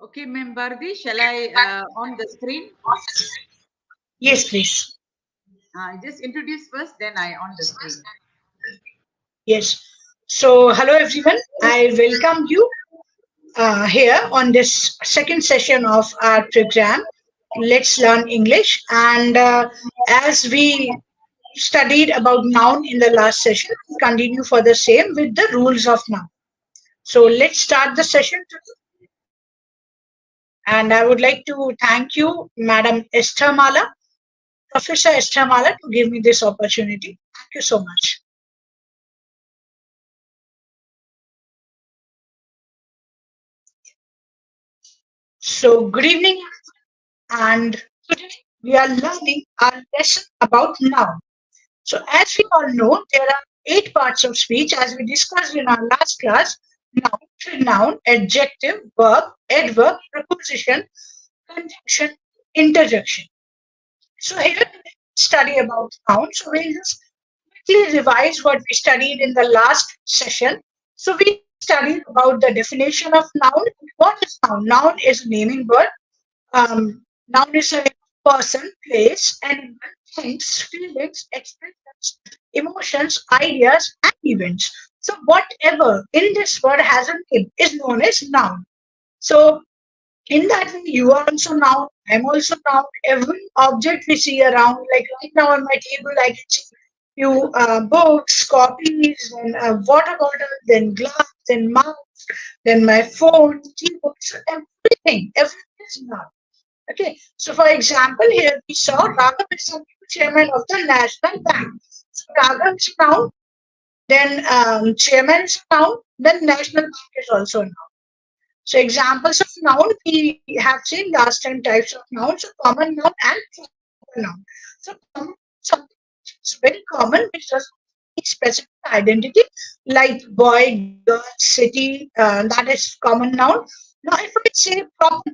Okay, Ma'am Bharati, shall I on the screen? Yes, please. Just introduce first, then I on the screen. Yes. So, hello everyone. I welcome you here on this second session of our program, Let's Learn English. And as we studied about noun in the last session, we continue for the same with the rules of noun. So, let's start the session today. And I would like to thank you, Madam Esther Mala, Professor Esther Mala, to give me this opportunity. Thank you so much. So, good evening, and today we are learning our lesson about noun. So, as we all know, there are 8 parts of speech as we discussed in our last class: noun, pronoun, adjective, verb, adverb, preposition, conjunction, interjection. So, here we study about noun. So, we'll just quickly revise what we studied in the last session. So, we studied about the definition of noun. What is noun? Noun is a naming word. Noun is a person, place, and things, feelings, expressions, emotions, ideas, and events. So whatever in this word has a name is known as noun. So in that way, you are also noun. I'm also noun. Every object we see around, like right now on my table, I can see few books, copies, then a water bottle, then glass, then mouse, then my phone, keyboard, so everything is noun. Okay, so for example, here we saw Raghav is the new chairman of the National Bank. So Raghav is noun, then chairman is noun, then National Bank is also noun. So examples of noun we have seen last time types of nouns, so common noun and proper noun. So common something which is very common, which does specific identity, like boy, girl, city, that is common noun. Now if I say proper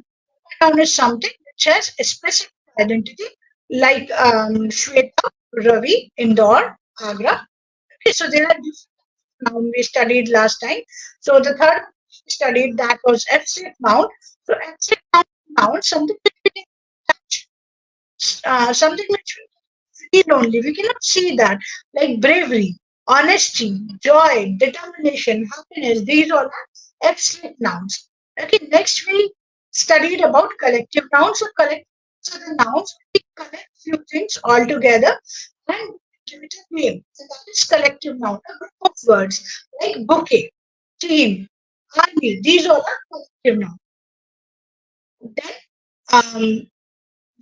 noun is something which has a specific identity, like Shweta, Ravi, Indore, Agra. Okay, so there are different noun we studied last time. So the third we studied that was abstract noun. So abstract noun something which we can touch, something which we feel only. We cannot see that, like bravery, honesty, joy, determination, happiness. These all are abstract nouns. Okay, next we studied about collective nouns. So collective are the nouns we collect few things all together and give it a name. So that is collective noun, a group of words like bouquet, team, army. These all are collective nouns. Then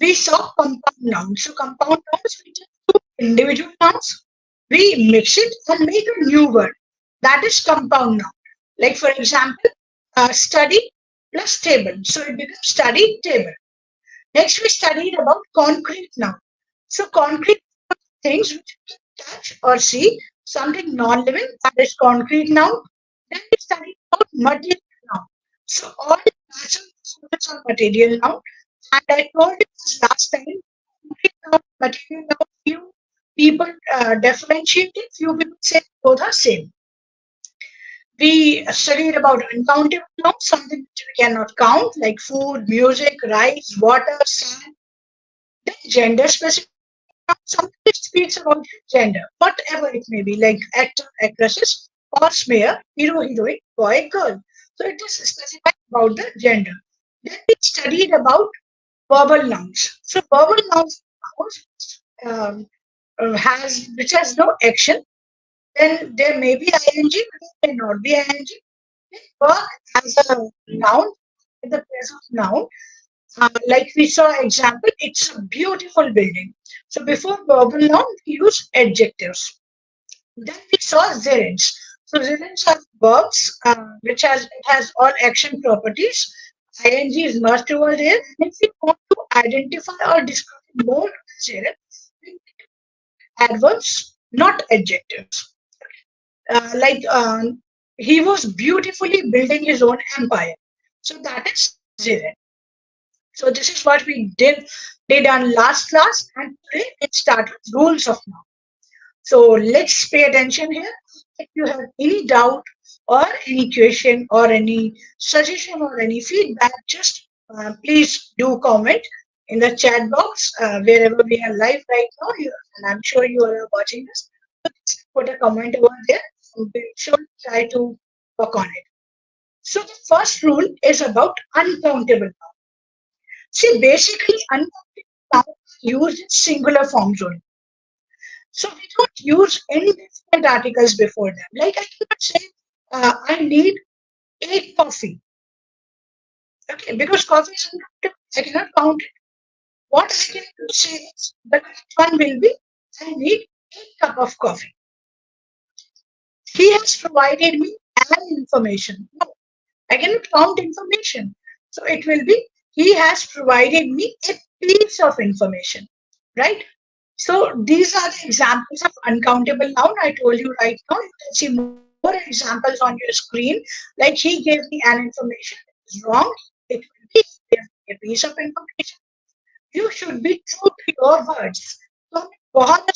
we saw compound nouns. So compound nouns, we take two individual nouns, we mix it and make a new word. That is compound noun. Like for example, study plus table. So it becomes study table. Next, we studied about concrete noun. So concrete things which you can touch or see, something non-living, that is concrete noun. Then we studied about material noun. So all natural substances are material noun. And I told you this last time, concrete noun, material noun, few people differentiate it, few people say both are same. We studied about uncountable nouns, something which we cannot count, like food, music, rice, water, sand. Then gender specific nouns, something which speaks about gender, whatever it may be, like actor, actresses, or smear, hero, heroine, boy, girl. So it is specified about the gender. Then we studied about verbal nouns. So verbal nouns has which has no action. Then there may be ing, there may not be ing. Work as a noun in the place of noun. Like we saw example, it's a beautiful building. So before verbal noun, we use adjectives. Then we saw gerunds. So gerunds are verbs which has all action properties. Ing is merged over there. And if we want to identify or describe more of the gerund, we adverbs, not adjectives. Like he was beautifully building his own empire. So that is gerund. So this is what we did on last class, and today let's start with rules of noun. So let's pay attention here. If you have any doubt or any question or any suggestion or any feedback, just please do comment in the chat box wherever we are live right now. And I'm sure you all are watching this. So just put a comment over there. We should try to work on it. So the first rule is about uncountable nouns. See, basically, uncountable nouns used in singular forms only. So we don't use any different articles before them. Like I cannot say, I need a coffee. Okay, because coffee is uncountable. I cannot count it. What I can say is the next one will be, I need a cup of coffee. He has provided me an information. No, I cannot count information. So it will be, he has provided me a piece of information. Right? So these are the examples of uncountable noun. I told you right now. You can see more examples on your screen. Like he gave me an information that is wrong. It will be a piece of information. You should be true to your words. So बहुत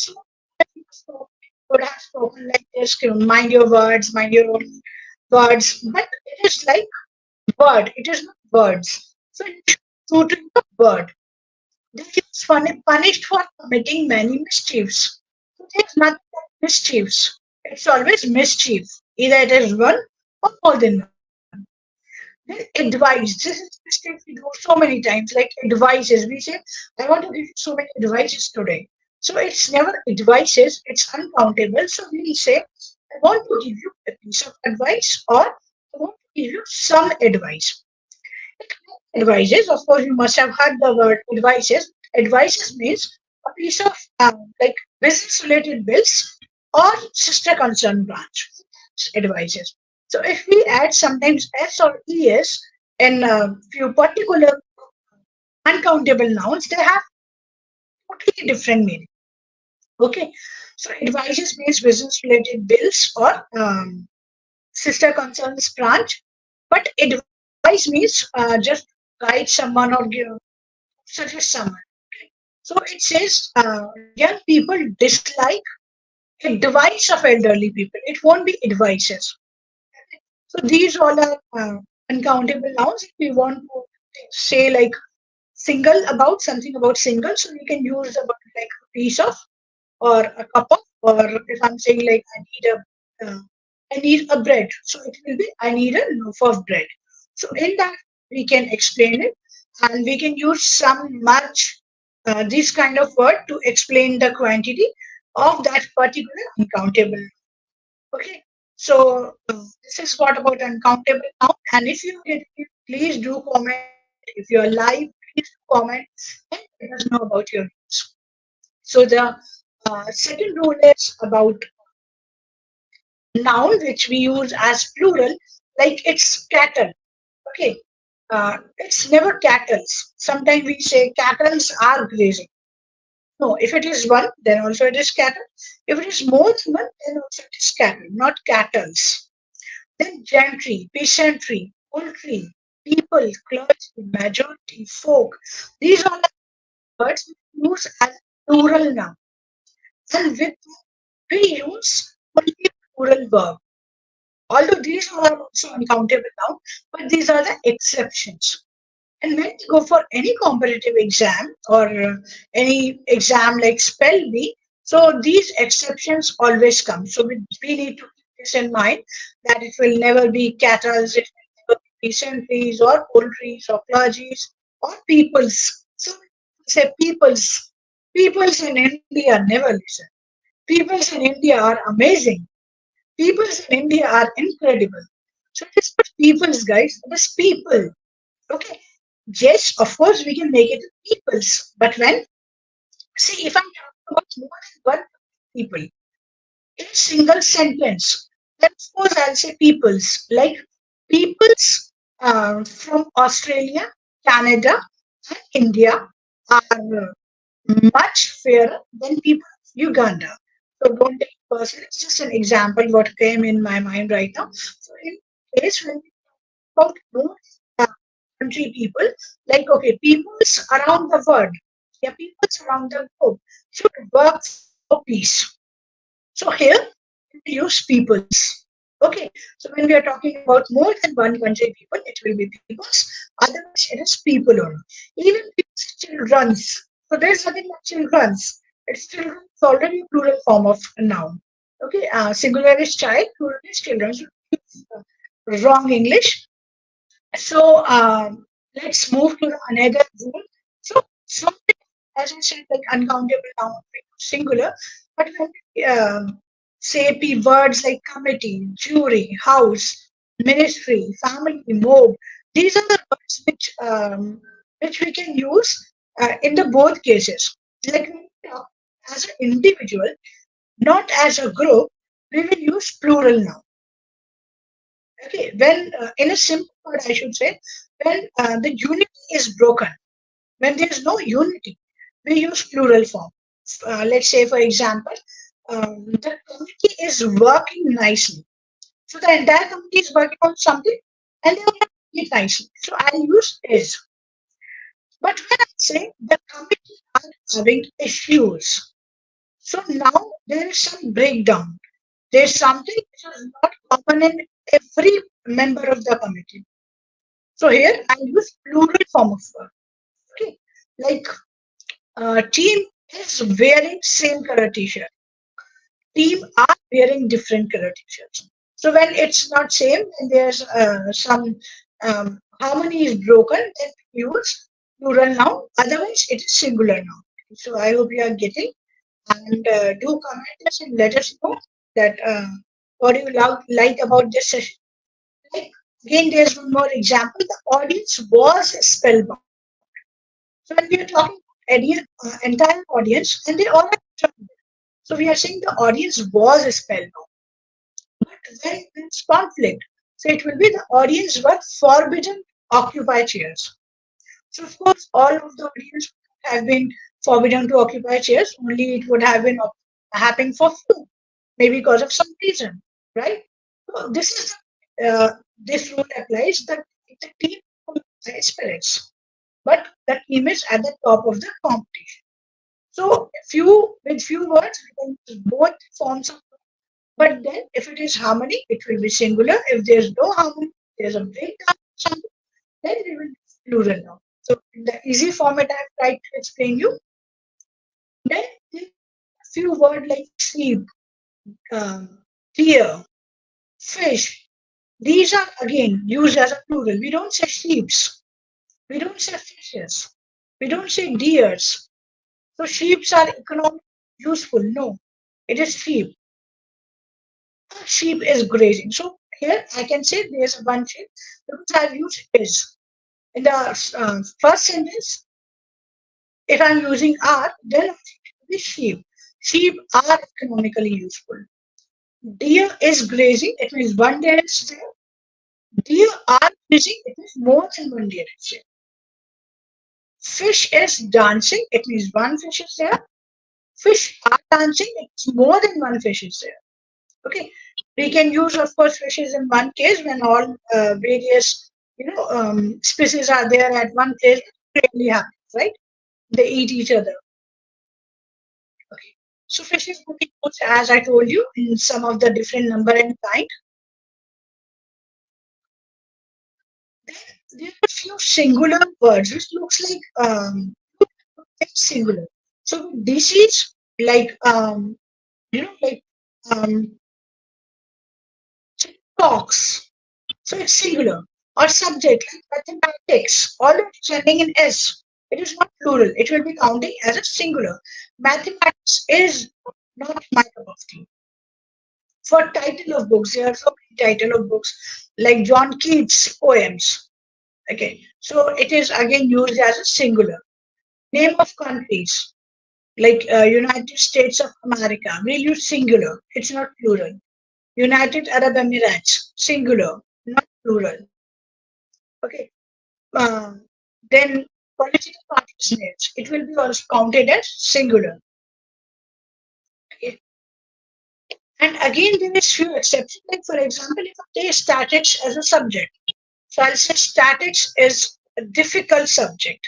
people would have spoken like this. Mind your words, mind your own words. But it is like word. It is not words. So you should be true to your word. They was punished for committing many mischiefs. So there's nothing like mischiefs. It's always mischief. Either it is one or more than one. Then advice. This is the mistake we do so many times. Like advices. We say, I want to give you so many advices today. So it's never advices, it's uncountable. So we say, I want to give you a piece of advice or I want to give you some advice. Advices, of course, you must have heard the word advices. Advices means a piece of like business related bills or sister concern branch. Advices. So if we add sometimes S or ES in a few particular uncountable nouns, they have totally different meaning. Okay. So advices means business related bills or sister concerns branch. But advice means just guide someone or give, suggest someone. So it says young people dislike advice of elderly people. It won't be advices. So these all are uncountable nouns. If we want to say like single about something about single, so we can use the word like a piece of or a cup of, or if I'm saying like I need a bread, so it will be I need a loaf of bread. So in that we can explain it, and we can use some much this kind of word to explain the quantity of that particular uncountable. Okay, so this is what about uncountable noun. And if you get it, please do comment. If you are live, please do comment and let us know about your views. So the second rule is about noun, which we use as plural, like it's cattle. Okay, it's never cattles. Sometimes we say cattles are grazing. No, if it is one, then also it is cattle. If it is more than one, then also it is cattle, not cattles. Then gentry, peasantry, poultry, people, clergy, majority, folk. These are the words we use as plural noun. And with we use only plural verb. Although these are also uncountable now, but these are the exceptions. And when you go for any competitive exam or any exam like Spell Bee, so these exceptions always come. So we need to keep this in mind that it will never be cattle, it will never be peasantries or poultries or clergies or peoples. So say peoples. Peoples in India never listen. Peoples in India are amazing. Peoples in India are incredible. So it is not peoples, guys. It is people. Okay. Yes, of course, we can make it peoples. But when, see, if I'm talking about more than one people in a single sentence, then of course I'll say peoples. Like peoples from Australia, Canada, and India are much fairer than people of Uganda. So don't take it personally. It's just an example what came in my mind right now. So in case when we talk about more uh, country people, like okay, peoples around the world, yeah, peoples around the globe should work for peace. So here we use peoples. Okay, so when we are talking about more than one country people, it will be peoples. Otherwise, it is people only. Even people say children's. So there's nothing like children's. It's children. It's already a plural form of a noun. Okay, singular is child, plural is children. So wrong English. So let's move to the another rule. So as I said, like uncountable noun, singular, but when we say words like committee, jury, house, ministry, family, mob, these are the words which we can use in the both cases. Like when we talk as an individual, not as a group, we will use plural noun. Okay, when in a simple word, I should say, when the unity is broken, when there is no unity, we use plural form. Let's say, for example, the committee is working nicely. So the entire committee is working on something and they are working it nicely. So I use is. But when I say the committee are having issues, so now there is some breakdown. There's something which is not common in every member of the committee. So here I use plural form of verb. Okay, like team is wearing same color t-shirt. Team are wearing different color t-shirts. So when it's not same and there's some harmony is broken, then we use plural noun. Otherwise, it is singular noun. So I hope you are getting and do comment us and let us know that what you like about this session. Like again, there's one more example. The audience was spellbound. So when we are talking entire audience, and they all are joined. So we are saying the audience was spellbound. But when it's conflict, so it will be the audience were forbidden to occupy chairs. So of course, all of the audience have been forbidden to occupy chairs. Only it would have been happening for few, maybe because of some reason, right? So this rule applies that the team spirits, but the team is at the top of the competition. So few words, we can use both forms of. But then, if it is harmony, it will be singular. If there's no harmony, there's a breakdown, something, then we will use plural now. So in the easy format I've tried to explain you. Then few words like sheep, deer, fish. These are again used as a plural. We don't say sheeps. We don't say fishes. We don't say deers. So sheeps are economically useful. No, it is sheep. Sheep is grazing. So here I can say there's one sheep because I've used is. In the first sentence, if I'm using are, then it will be sheep. Sheep are economically useful. Deer is grazing, it means one deer is there. Deer are grazing, it means more than one deer is there. Fish is dancing, it means one fish is there. Fish are dancing, it's more than one fish is there. Okay, we can use, of course, fishes in one case when all various species are there at one place. It really happens, right? They eat each other. Okay, so fishes will be used, as I told you, in some of the different number and kind. Then there are a few singular words which looks like singular. So disease, like like um, talks. So it's singular. Or subject like mathematics, all of it's ending in S. It is not plural. It will be counting as a singular. Mathematics is not my cup of tea. For title of books, there are so many title of books like John Keats poems. Okay, so it is again used as a singular. Name of countries like United States of America. We'll use singular. It's not plural. United Arab Emirates, singular, not plural. Okay. Um, then political parties names. It will be also counted as singular. Okay. And again, there is few exceptions. Like for example, if I take statics as a subject, so I'll say statics is a difficult subject.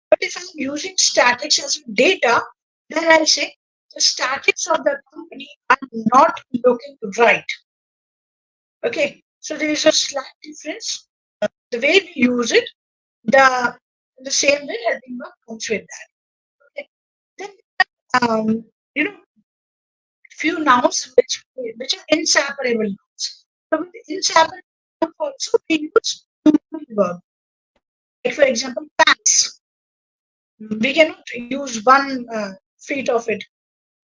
But if I'm using statics as data, then I'll say the statics of the company are not looking right. Okay, so there is a slight difference. The way we use it, the the same way helping verb comes with that. Okay. Then you know, few nouns which are inseparable nouns. So with inseparable nouns also we use plural verb. Like for example, pants. We cannot use one feet of it,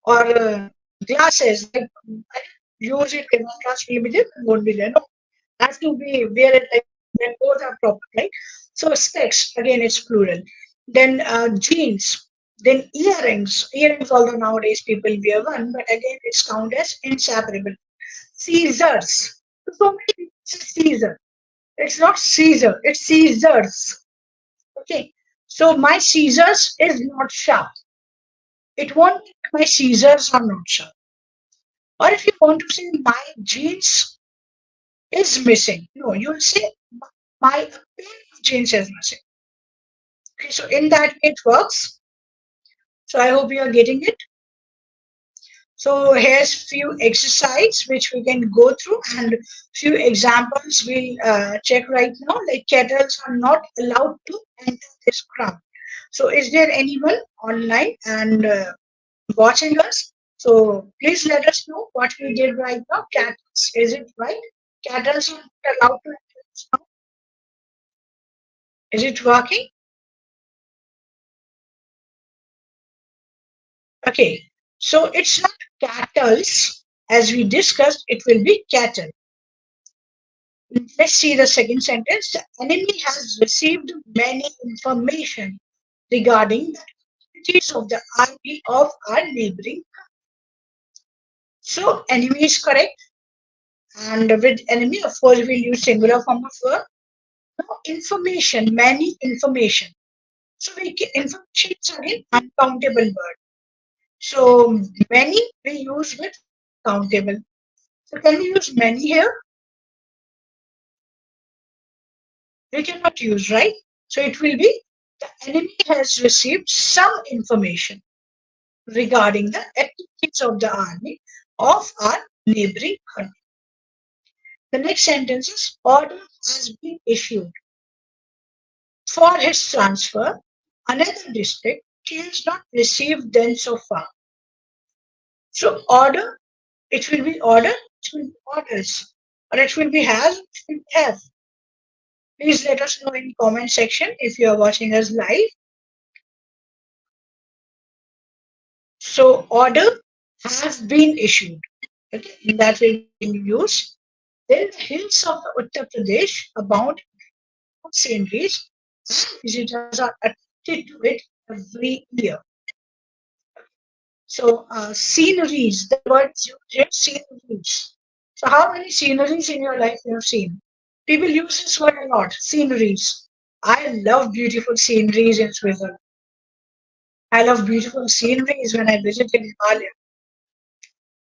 or glasses. Like I use it in one class will be there, won't be there. No, have to be wear it like when both are proper, right? So specs again it's plural. Then jeans, then earrings. Earrings, although nowadays people wear one, but again it's counted as inseparable. Caesars. So many people say Caesar. It's not Caesar, it's Caesars. Okay. So my Caesars is not sharp. It won't be my Caesars are not sharp. Or if you want to say my jeans is missing, no, you'll say my pair of jeans is missing. Okay, so in that it works. So I hope you are getting it. So here's few exercise which we can go through and few examples we'll check right now. Like kettles are not allowed to enter this crowd. So is there anyone online and watching us? So please let us know what we did right now. Kettles, is it right? Kettles are not allowed to enter this crowd. Is it working? Okay, so it's not cattles as we discussed, it will be cattle. Let's see the second sentence. The enemy has received many information regarding the activities of the army of our neighboring. So enemy is correct. And with enemy, of course, we'll use singular form of verb. Now, information, many information. So we can, information is again uncountable word. So many we use with countable. So can we use many here? We cannot use, right? So it will be the enemy has received some information regarding the activities of the army of our neighboring country. The next sentence is order has been issued for his transfer another district he has not received then so far. So order, it will be order, it will be orders, or it will be has, it will be have. Please let us know in comment section if you are watching us live. So order has been issued. Okay, that will be used. Then the hills of the Uttar Pradesh abound in sceneries and visitors are attracted to it every year. So sceneries, the word used here, sceneries. So how many sceneries in your life you have seen? People use this word a lot, sceneries. I love beautiful sceneries in Switzerland. I love beautiful sceneries when I visited Himalaya.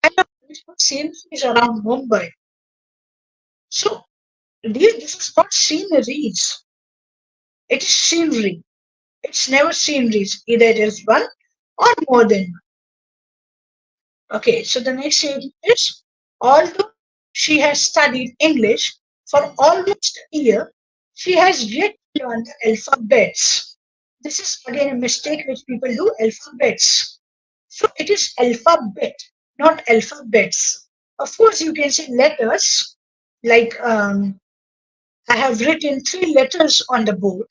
I love beautiful sceneries around Mumbai. So this is not sceneries. It is scenery. It's never sceneries. Either it is one or more than one. Okay, so the next statement is although she has studied English for almost a year, she has yet to learn the alphabets. This is again a mistake which people do, alphabets. So it is alphabet, not alphabets. Of course, you can say letters, like I have written 3 letters on the board.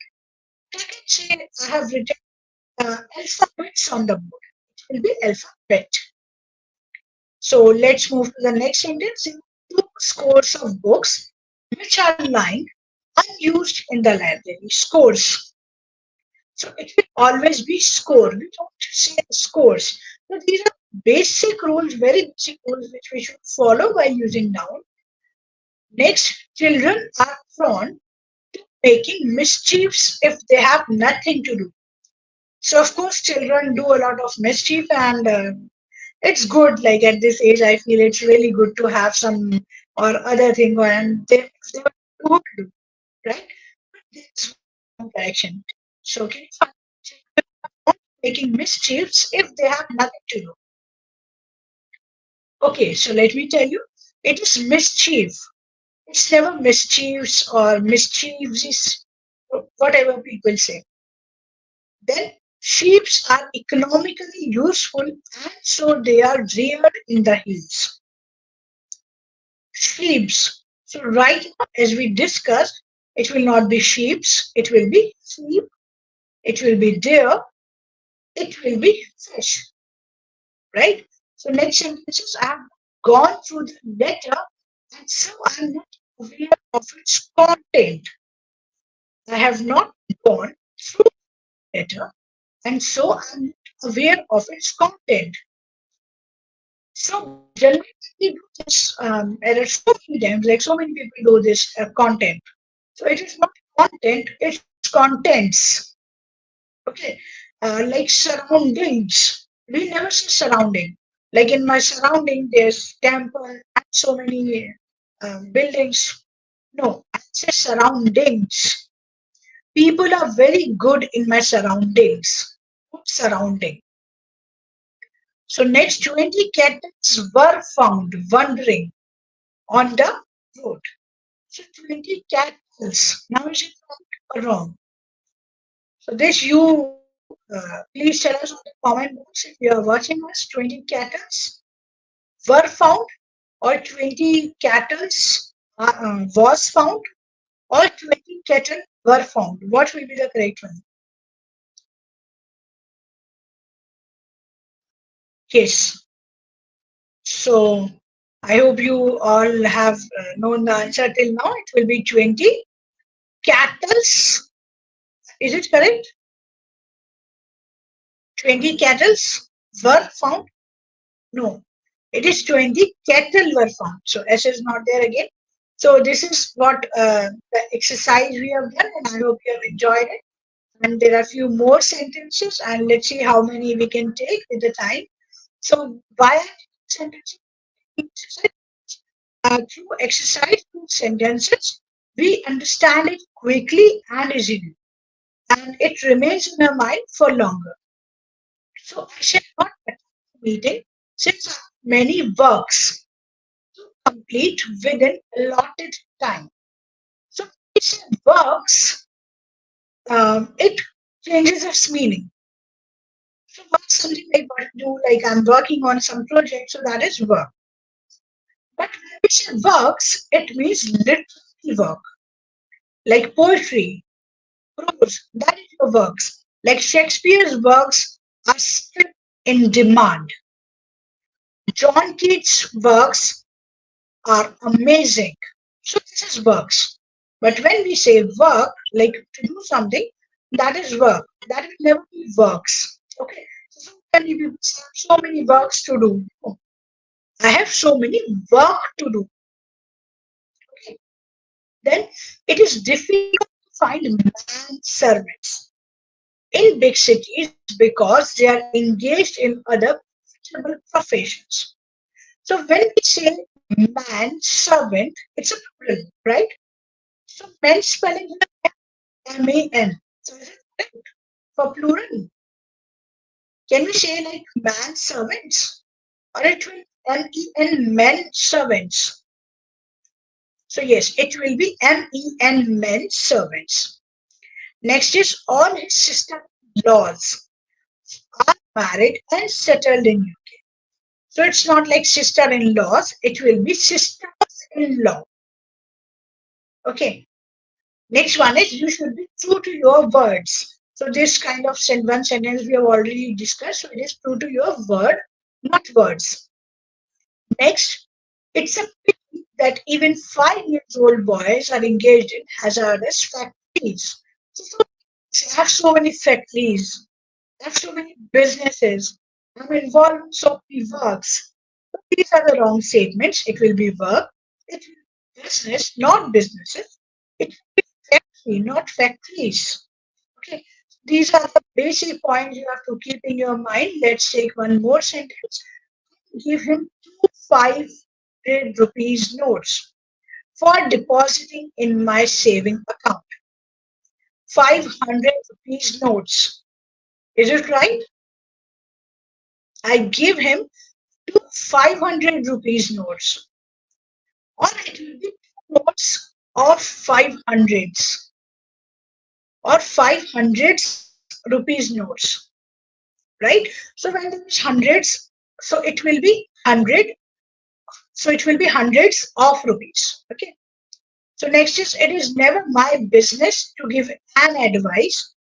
I can say I have written alphabets on the board. It will be alphabet. So let's move to the next sentence. Two scores of books which are lying unused in the library. Scores. So it will always be score. We don't say scores. So these are basic rules, very basic rules which we should follow while using noun. Next, children are prone to making mischiefs if they have nothing to do. So of course, children do a lot of mischief, and it's good. Like at this age, I feel it's really good to have some or other thing, and they were good, right? This one correction. So can you find children are not making mischiefs if they have nothing to do? Okay, so let me tell you, it is mischief. It's never mischiefs or mischiefs, whatever people say. Then sheeps are economically useful and so they are reared in the hills. Sheeps. So right now, as we discussed, it will not be sheeps, it will be sheep, it will be deer, it will be fish, right? So next sentences I have gone through the letter and so I'm not aware of its content. I have not gone through the letter and so I'm not aware of its content. So generally we do this, there are so many times, like so many people do this content. So it is not content, it's contents. Okay, like surroundings. We never say surrounding. Like in my surrounding, there's temple and so many buildings. No, I say surroundings. People are very good in my surroundings. Good surrounding. So next 20 cats were found wandering on the road. So 20 cats. Now is it right or wrong? So this you please tell us on the comment box if you are watching us. 20 cattles were found or 20 cattles was found or 20 cattle were found. What will be the correct one? Yes. So I hope you all have known the answer till now. It will be 20 cattles. Is it correct? 20 cattles were found. No, it is 20 cattle were found. So S is not there again. So this is what the exercise we have done and I hope you have enjoyed it. And there are a few more sentences and let's see how many we can take with the time. So why sentences? Through exercise, through sentences, we understand it quickly and easily. And it remains in our mind for longer. So I shall not attend the meeting since I have many works to complete within allotted time. So it works, it changes its meaning. So work something like what I do, like I'm working on some project, so that is work. But when we say works, it means literary work, like poetry, prose, that is your works. Like Shakespeare's works are still in demand. John Keats' works are amazing. So this is works. But when we say work, like to do something, that is work. That will never be works. Okay. So many people say so many works to do. No, I have so many work to do. Okay. Then it is difficult to find man servants in big cities because they are engaged in other profitable professions. So when we say man servant, it's a plural, right? So men spelling here man. So is it correct for plural? Can we say like man servants or it will men men servants? So yes, it will be men servants. Next is all his sister-in-laws are married and settled in UK. So it's not like sister-in-laws, it will be sisters-in-law. Okay. Next one is you should be true to your words. So this kind of one sentence we have already discussed. So it is true to your word, not words. Next, it's a pity that even 5 years old boys are engaged in hazardous factories. So they have so many factories, they have so many businesses. I'm involved in so many works. But these are the wrong statements. It will be work. It will be business, not businesses. It will be factory, not factories. Okay. These are the basic points you have to keep in your mind. Let's take one more sentence. Give him two 500 rupees notes for depositing in my saving account. 500 rupees notes. Is it right? I give him to 500 rupees notes, or it will be notes of 500s or 500s rupees notes, right? So when there is hundreds, so it will be 100, so it will be hundreds of rupees. Okay. So next is, it is never my business to give an advice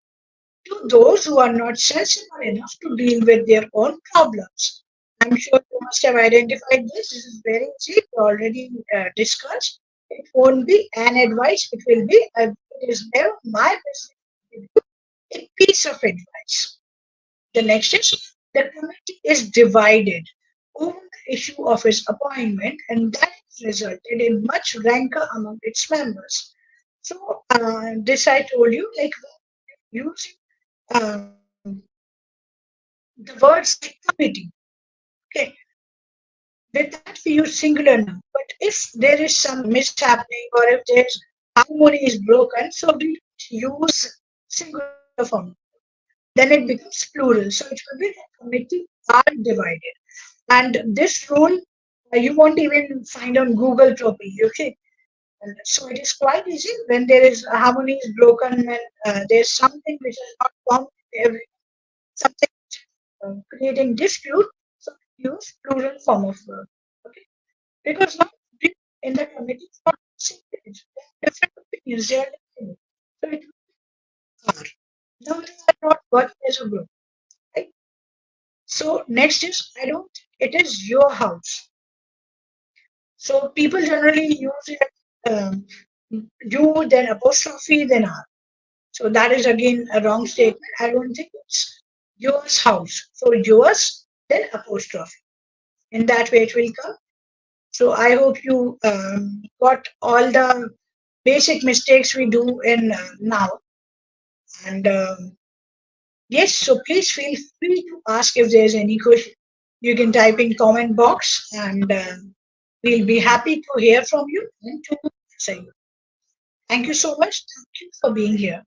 to those who are not sensible enough to deal with their own problems. I'm sure you must have identified this. This is very easy. We already discussed. It won't be an advice. It will be it is never my business to give you a piece of advice. The next is, the committee is divided over the issue of his appointment, and that has resulted in much rancor among its members. So this I told you, like using um, the words like committee. Okay, with that we use singular noun. But if there is some mishappening or if there's harmony is broken, so we use singular form. Then it becomes plural. So it will be the committee are divided. And this rule you won't even find on Google properly. Okay. And so it is quite easy when there is harmony is broken, when there's something which is not common to every, something creating dispute, so use plural form of verb. Okay, because not everyone in the committee is not on the same page. They have different opinions. They are different. So it are. Now they are not working as a group. Right? So next is, I don't think it is your house. So people generally use it you, then apostrophe, then R. So that is again a wrong statement. I don't think it's yours house. So yours, then apostrophe. In that way it will come. So I hope you got all the basic mistakes we do in now. And yes, so please feel free to ask if there's any question. You can type in comment box, and we'll be happy to hear from you and to answer you. Thank you so much. Thank you for being here.